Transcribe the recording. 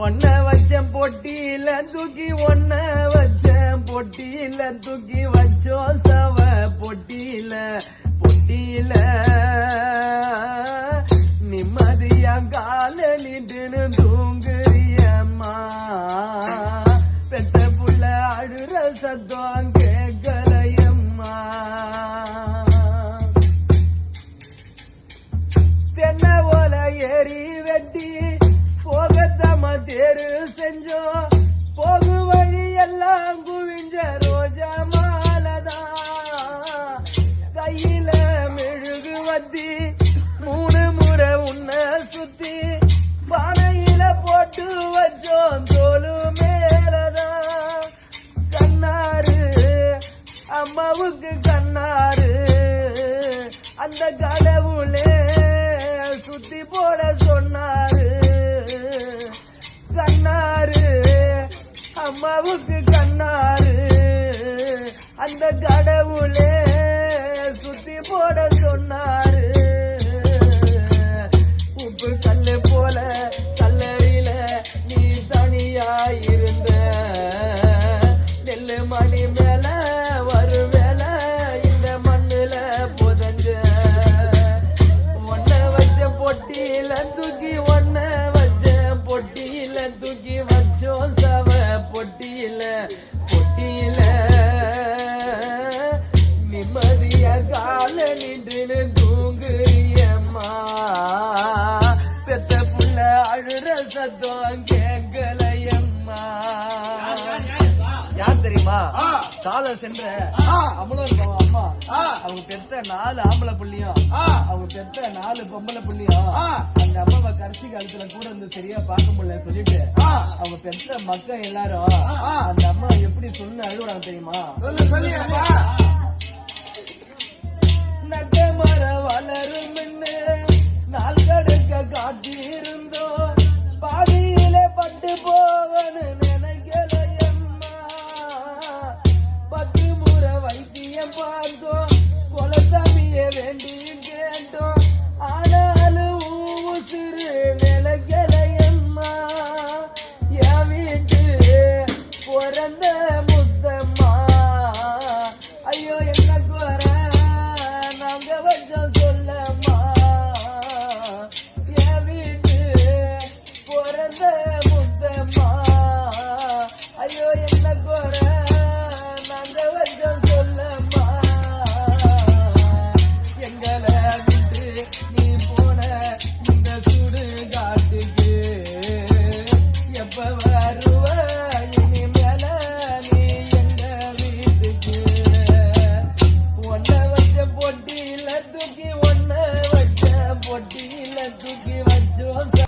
ஒன்ன வச்சேன் பொட்டியில தூக்கி ஒன்ன வச்சேன் பொட்டியில தூக்கி வச்சோம் சவ பொட்டியில பொட்டியில நிம்மதியா கால நின்று தூங்குறியம்மா பெத்த புள்ள அழுற சத்தம் கேட்கலையம்மா தென்னை ஓல ஏறி வெட்டி போகத்தம தேரு செஞ்சோம் போகு வழி எல்லாம் குவிஞ்ச ரோஜா மாலதான் கையில மெழுகு வத்தி 3 முறை உன்ன சுத்தி பானையில போட்டு வச்சோம் தோளு மேலதான் கண்ணாரு அம்மாவுக்கு கண்ணாரு அந்த கடவுளே சுத்தி போட சொன்னாரு கண்ணாரு அம்மாவுக்கு கண்ணாரு அந்த கடவுளே சுத்தி போட சொன்னாரு உப்பு கல்லு போல கல்லறையில நீ தனியாயிருந்த நெல்லு மணி மேல வரும் வேல இந்த மண்ணுல புதஞ்ச ஒன்ன வச்ச பொட்டியில தூக்கி ஒன்ன வச்ச பொட்டியில தூக்கி வச்சோம் சவ பொட்டியில பொட்டியில நிம்மதிய கால நின்று தூங்குறியம்மா பெத்த புள்ள அழுற சத்தம் கேட்கலையம்மா யார் தெரியுமா காலம் சென்ற அமலர் அம்மா அவங்க பெத்த 4 ஆம்பளை புள்ளியும் அவங்க பெத்த 4 பொம்பளை புள்ளியும் அந்த அம்மாவை கடைசி காலத்துல கூட இருந்து சரியா பார்க்க முடியல சொல்லிட்டு அவங்க பெத்த மக்கள் எல்லாரும் அந்த அம்மா எப்படி சொல்லு அழுகுறாங்க தெரியுமா நட்ட மரம் வளரும் நாள் கடக்க காட்டியிருந்தோம் பாதியில பட்டு போகணும் நினைக்கலையம்மா 10 முறை வைத்தியம் பார்த்தோம் கொலசாமிய வேண்டி கேட்டோம் ஆனாலும் சிறு நிலைக்கலையம்மா என் வீட்டு பிறந்த முத்தம்மா ஐயோ என்ன குற நாங்க வச்சோம் சொல்லம்மா என் வீட்டு பிறந்த முத்தம்மா ஐயோ என்ன குற நாங்க வச்சோம் சொல்லம்மா எங்களை விட்டு நீ போன இந்த சுடு காட்டுக்கு எப்ப வருவ இனி மேல நீ எங்க வீட்டுக்கு ஒன்ன வச்ச பொட்டியில தூக்கி ஒன்ன வச்ச பொட்டியில தூக்கி வச்சோம்